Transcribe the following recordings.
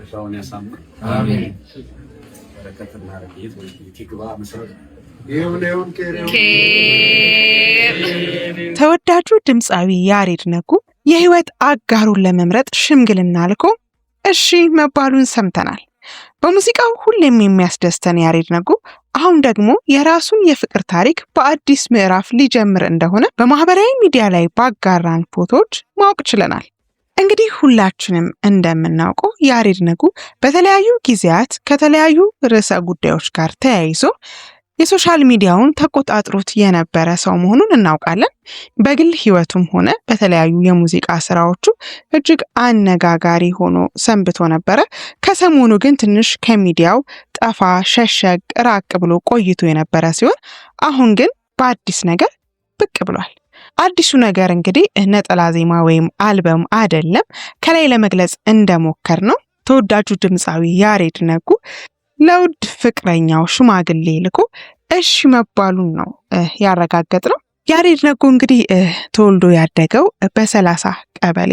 መጨረሻውን ያሳምር። አሜን። በረከትና ረድኤት ይግባ መሰረት ተወዳጁ ድምፃዊ ያሬድ ነጉ የህይወት አጋሩን ለመምረጥ ሽምግልና ልኮ እሺ መባሉን ሰምተናል። በሙዚቃው ሁሌም የሚያስደስተን ያሬድ ነጉ አሁን ደግሞ የራሱን የፍቅር ታሪክ በአዲስ ምዕራፍ ሊጀምር እንደሆነ በማህበራዊ ሚዲያ ላይ ባጋራን ፎቶዎች ማወቅ ችለናል። እንግዲህ ሁላችንም እንደምናውቀው ያሬድ ነጉ በተለያዩ ጊዜያት ከተለያዩ ርዕሰ ጉዳዮች ጋር ተያይዞ የሶሻል ሚዲያውን ተቆጣጥሮት የነበረ ሰው መሆኑን እናውቃለን። በግል ህይወቱም ሆነ በተለያዩ የሙዚቃ ስራዎቹ እጅግ አነጋጋሪ ሆኖ ሰንብቶ ነበረ። ከሰሞኑ ግን ትንሽ ከሚዲያው ጠፋ ሸሸግ ራቅ ብሎ ቆይቶ የነበረ ሲሆን አሁን ግን በአዲስ ነገር ብቅ ብሏል። አዲሱ ነገር እንግዲህ ነጠላ ዜማ ወይም አልበም አይደለም። ከላይ ለመግለጽ እንደሞከር ነው ተወዳጁ ድምፃዊ ያሬድ ነጉ ለውድ ፍቅረኛው ሽማግሌ ልኮ እሺ መባሉን ነው ያረጋገጥነው። ያሬድ ነጉ እንግዲህ ተወልዶ ያደገው በ30 ቀበሌ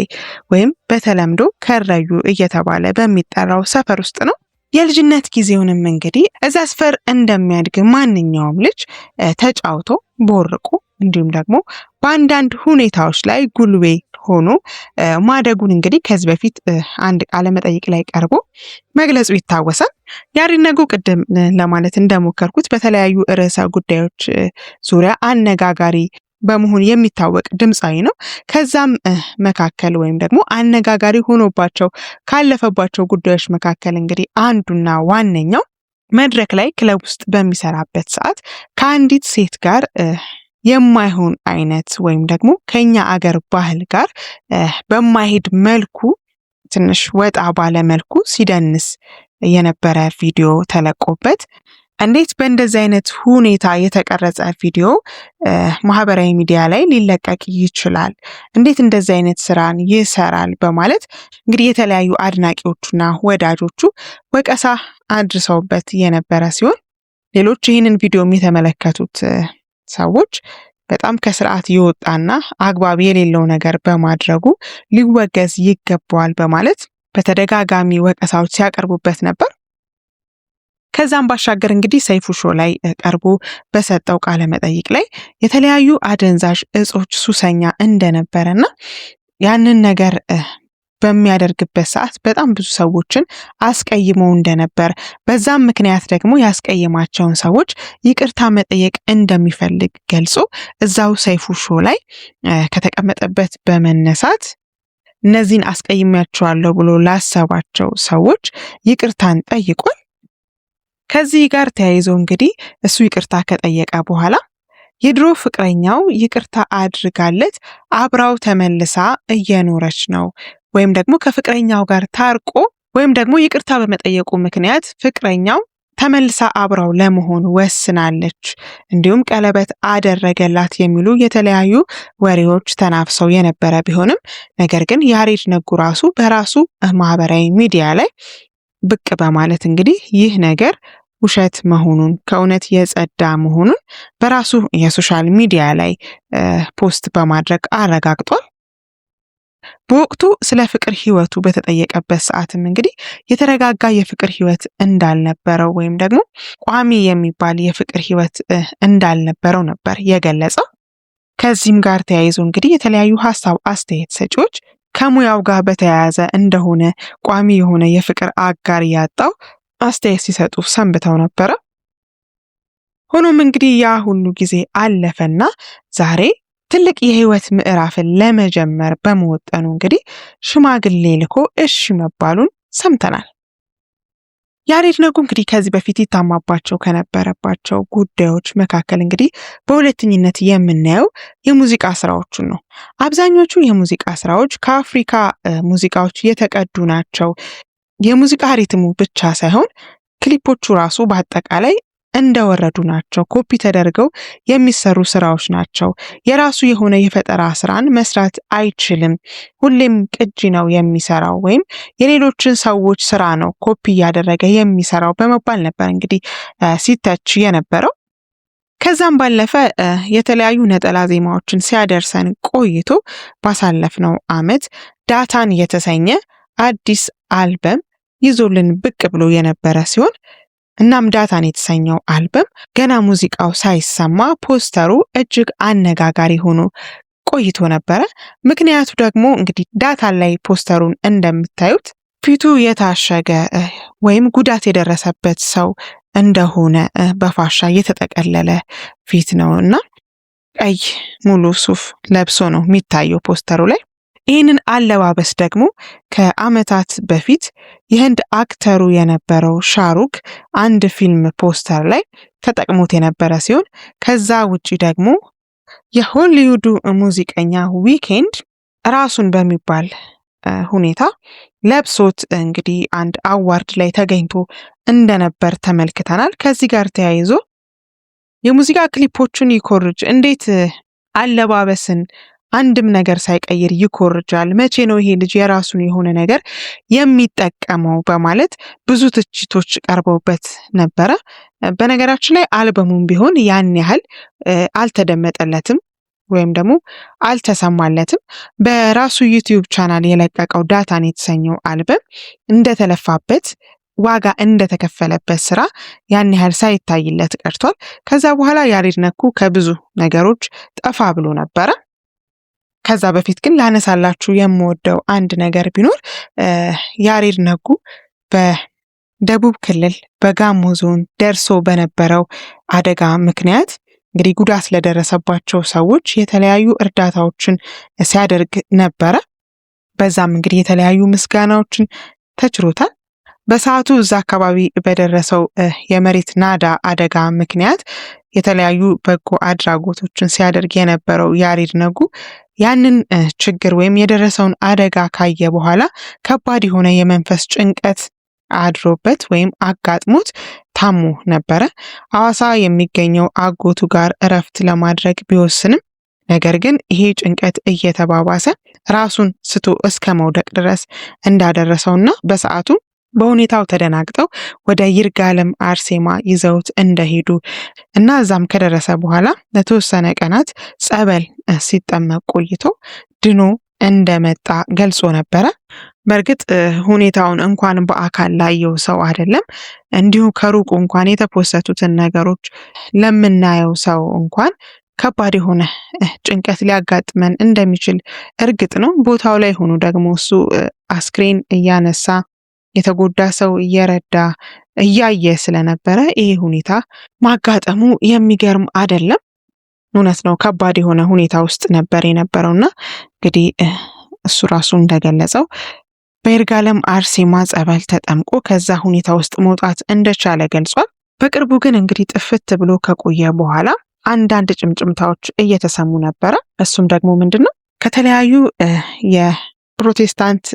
ወይም በተለምዶ ከረዩ እየተባለ በሚጠራው ሰፈር ውስጥ ነው። የልጅነት ጊዜውንም እንግዲህ እዛ ሰፈር እንደሚያድግ ማንኛውም ልጅ ተጫውቶ ቦርቆ እንዲሁም ደግሞ በአንዳንድ ሁኔታዎች ላይ ጉልቤ ሆኖ ማደጉን እንግዲህ ከዚህ በፊት አንድ ቃለ መጠይቅ ላይ ቀርቦ መግለጹ ይታወሳል። ያሬድ ነጉ ቅድም ለማለት እንደሞከርኩት በተለያዩ ርዕሰ ጉዳዮች ዙሪያ አነጋጋሪ በመሆን የሚታወቅ ድምፃዊ ነው። ከዛም መካከል ወይም ደግሞ አነጋጋሪ ሆኖባቸው ካለፈባቸው ጉዳዮች መካከል እንግዲህ አንዱና ዋነኛው መድረክ ላይ ክለብ ውስጥ በሚሰራበት ሰዓት ከአንዲት ሴት ጋር የማይሆን አይነት ወይም ደግሞ ከኛ አገር ባህል ጋር በማይሄድ መልኩ ትንሽ ወጣ ባለ መልኩ ሲደንስ የነበረ ቪዲዮ ተለቆበት እንዴት በእንደዚህ አይነት ሁኔታ የተቀረጸ ቪዲዮ ማህበራዊ ሚዲያ ላይ ሊለቀቅ ይችላል? እንዴት እንደዚህ አይነት ስራን ይሰራል? በማለት እንግዲህ የተለያዩ አድናቂዎቹና ወዳጆቹ ወቀሳ አድርሰውበት የነበረ ሲሆን ሌሎች ይህንን ቪዲዮ የተመለከቱት ሰዎች በጣም ከስርዓት የወጣና አግባብ የሌለው ነገር በማድረጉ ሊወገዝ ይገባዋል በማለት በተደጋጋሚ ወቀሳዎች ሲያቀርቡበት ነበር። ከዛም ባሻገር እንግዲህ ሰይፉ ሾው ላይ ቀርቦ በሰጠው ቃለ መጠይቅ ላይ የተለያዩ አደንዛዥ እጾች ሱሰኛ እንደነበረና ያንን ነገር በሚያደርግበት ሰዓት በጣም ብዙ ሰዎችን አስቀይመው እንደነበር በዛም ምክንያት ደግሞ ያስቀየማቸውን ሰዎች ይቅርታ መጠየቅ እንደሚፈልግ ገልጾ እዛው ሰይፉ ሾው ላይ ከተቀመጠበት በመነሳት እነዚህን አስቀይሜያቸዋለሁ ብሎ ላሰባቸው ሰዎች ይቅርታን ጠይቋል። ከዚህ ጋር ተያይዞ እንግዲህ እሱ ይቅርታ ከጠየቀ በኋላ የድሮ ፍቅረኛው ይቅርታ አድርጋለት አብራው ተመልሳ እየኖረች ነው ወይም ደግሞ ከፍቅረኛው ጋር ታርቆ ወይም ደግሞ ይቅርታ በመጠየቁ ምክንያት ፍቅረኛው ተመልሳ አብራው ለመሆን ወስናለች፣ እንዲሁም ቀለበት አደረገላት የሚሉ የተለያዩ ወሬዎች ተናፍሰው የነበረ ቢሆንም ነገር ግን ያሬድ ነጉ ራሱ በራሱ ማህበራዊ ሚዲያ ላይ ብቅ በማለት እንግዲህ ይህ ነገር ውሸት መሆኑን ከእውነት የጸዳ መሆኑን በራሱ የሶሻል ሚዲያ ላይ ፖስት በማድረግ አረጋግጧል። በወቅቱ ስለ ፍቅር ህይወቱ በተጠየቀበት ሰዓትም እንግዲህ የተረጋጋ የፍቅር ህይወት እንዳልነበረው ወይም ደግሞ ቋሚ የሚባል የፍቅር ህይወት እንዳልነበረው ነበር የገለጸው። ከዚህም ጋር ተያይዞ እንግዲህ የተለያዩ ሀሳብ አስተያየት ሰጪዎች ከሙያው ጋር በተያያዘ እንደሆነ ቋሚ የሆነ የፍቅር አጋር ያጣው አስተያየት ሲሰጡ ሰንብተው ነበረ። ሆኖም እንግዲህ ያ ሁሉ ጊዜ አለፈና ዛሬ ትልቅ የህይወት ምዕራፍን ለመጀመር በመወጠኑ እንግዲህ ሽማግሌ ልኮ እሺ መባሉን ሰምተናል። ያሬድ ነጉ እንግዲህ ከዚህ በፊት ይታማባቸው ከነበረባቸው ጉዳዮች መካከል እንግዲህ በሁለተኝነት የምናየው የሙዚቃ ስራዎቹን ነው። አብዛኞቹ የሙዚቃ ስራዎች ከአፍሪካ ሙዚቃዎች የተቀዱ ናቸው። የሙዚቃ ሪትሙ ብቻ ሳይሆን ክሊፖቹ ራሱ በአጠቃላይ እንደወረዱ ናቸው። ኮፒ ተደርገው የሚሰሩ ስራዎች ናቸው። የራሱ የሆነ የፈጠራ ስራን መስራት አይችልም። ሁሌም ቅጂ ነው የሚሰራው ወይም የሌሎችን ሰዎች ስራ ነው ኮፒ እያደረገ የሚሰራው በመባል ነበር እንግዲህ ሲተች የነበረው። ከዛም ባለፈ የተለያዩ ነጠላ ዜማዎችን ሲያደርሰን ቆይቶ ባሳለፍነው አመት ዳታን የተሰኘ አዲስ አልበም ይዞልን ብቅ ብሎ የነበረ ሲሆን እናም ዳታን የተሰኘው አልበም ገና ሙዚቃው ሳይሰማ ፖስተሩ እጅግ አነጋጋሪ ሆኖ ቆይቶ ነበረ። ምክንያቱ ደግሞ እንግዲህ ዳታ ላይ ፖስተሩን እንደምታዩት ፊቱ የታሸገ ወይም ጉዳት የደረሰበት ሰው እንደሆነ በፋሻ የተጠቀለለ ፊት ነውና ቀይ ሙሉ ሱፍ ለብሶ ነው የሚታየው ፖስተሩ ላይ። ይህንን አለባበስ ደግሞ ከዓመታት በፊት የህንድ አክተሩ የነበረው ሻሩክ አንድ ፊልም ፖስተር ላይ ተጠቅሞት የነበረ ሲሆን ከዛ ውጪ ደግሞ የሆሊውዱ ሙዚቀኛ ዊኬንድ ራሱን በሚባል ሁኔታ ለብሶት እንግዲህ አንድ አዋርድ ላይ ተገኝቶ እንደነበር ተመልክተናል። ከዚህ ጋር ተያይዞ የሙዚቃ ክሊፖችን ይኮርጅ፣ እንዴት አለባበስን አንድም ነገር ሳይቀይር ይኮርጃል? መቼ ነው ይሄ ልጅ የራሱን የሆነ ነገር የሚጠቀመው? በማለት ብዙ ትችቶች ቀርበውበት ነበረ። በነገራችን ላይ አልበሙም ቢሆን ያን ያህል አልተደመጠለትም ወይም ደግሞ አልተሰማለትም። በራሱ ዩቲዩብ ቻናል የለቀቀው ዳታን የተሰኘው አልበም እንደተለፋበት ዋጋ እንደተከፈለበት ስራ ያን ያህል ሳይታይለት ቀርቷል። ከዛ በኋላ ያሬድ ነጉ ከብዙ ነገሮች ጠፋ ብሎ ነበረ። ከዛ በፊት ግን ላነሳላችሁ የምወደው አንድ ነገር ቢኖር ያሬድ ነጉ በደቡብ ክልል በጋሞ ዞን ደርሶ በነበረው አደጋ ምክንያት እንግዲህ ጉዳት ለደረሰባቸው ሰዎች የተለያዩ እርዳታዎችን ሲያደርግ ነበረ። በዛም እንግዲህ የተለያዩ ምስጋናዎችን ተችሮታል። በሰዓቱ እዛ አካባቢ በደረሰው የመሬት ናዳ አደጋ ምክንያት የተለያዩ በጎ አድራጎቶችን ሲያደርግ የነበረው ያሬድ ነጉ ያንን ችግር ወይም የደረሰውን አደጋ ካየ በኋላ ከባድ የሆነ የመንፈስ ጭንቀት አድሮበት ወይም አጋጥሞት ታሞ ነበረ። ሐዋሳ የሚገኘው አጎቱ ጋር እረፍት ለማድረግ ቢወስንም ነገር ግን ይሄ ጭንቀት እየተባባሰ ራሱን ስቶ እስከ መውደቅ ድረስ እንዳደረሰውና በሰዓቱ በሁኔታው ተደናግጠው ወደ ይርጋለም አርሴማ ይዘውት እንደሄዱ እና እዛም ከደረሰ በኋላ ለተወሰነ ቀናት ጸበል ሲጠመቅ ቆይቶ ድኖ እንደመጣ ገልጾ ነበረ። በእርግጥ ሁኔታውን እንኳን በአካል ላየው ሰው አይደለም እንዲሁ ከሩቁ እንኳን የተፖሰቱትን ነገሮች ለምናየው ሰው እንኳን ከባድ የሆነ ጭንቀት ሊያጋጥመን እንደሚችል እርግጥ ነው። ቦታው ላይ ሆኖ ደግሞ እሱ አስክሬን እያነሳ የተጎዳ ሰው እየረዳ እያየ ስለነበረ ይሄ ሁኔታ ማጋጠሙ የሚገርም አይደለም። እውነት ነው፣ ከባድ የሆነ ሁኔታ ውስጥ ነበር የነበረውና እንግዲህ እሱ ራሱ እንደገለጸው በይርጋለም አርሴማ ጸበል ተጠምቆ ከዛ ሁኔታ ውስጥ መውጣት እንደቻለ ገልጿል። በቅርቡ ግን እንግዲህ ጥፍት ብሎ ከቆየ በኋላ አንዳንድ ጭምጭምታዎች እየተሰሙ ነበረ። እሱም ደግሞ ምንድነው ከተለያዩ የፕሮቴስታንት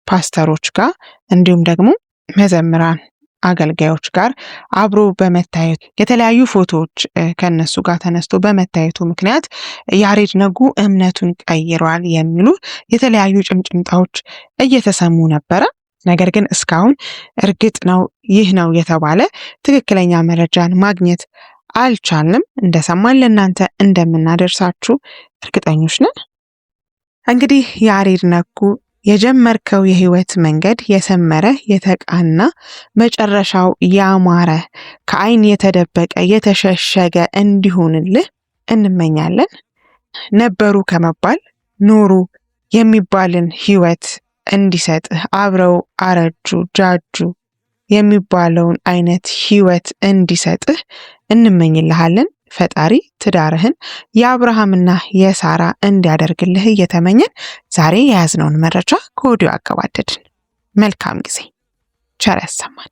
ፓስተሮች ጋር እንዲሁም ደግሞ መዘምራን አገልጋዮች ጋር አብሮ በመታየቱ የተለያዩ ፎቶዎች ከነሱ ጋር ተነስቶ በመታየቱ ምክንያት ያሬድ ነጉ እምነቱን ቀይሯል የሚሉ የተለያዩ ጭምጭምታዎች እየተሰሙ ነበረ። ነገር ግን እስካሁን እርግጥ ነው ይህ ነው የተባለ ትክክለኛ መረጃን ማግኘት አልቻልንም። እንደሰማን ለእናንተ እንደምናደርሳችሁ እርግጠኞች ነን። እንግዲህ ያሬድ ነጉ የጀመርከው የህይወት መንገድ የሰመረ የተቃና መጨረሻው ያማረ ከዓይን የተደበቀ የተሸሸገ እንዲሆንልህ እንመኛለን። ነበሩ ከመባል ኖሩ የሚባልን ህይወት እንዲሰጥህ አብረው አረጁ ጃጁ የሚባለውን አይነት ህይወት እንዲሰጥህ እንመኝልሃለን። ፈጣሪ ትዳርህን የአብርሃምና የሳራ እንዲያደርግልህ እየተመኘን ዛሬ የያዝነውን መረጃ ከወዲሁ አገባደድን። መልካም ጊዜ፣ ቸር ያሰማን።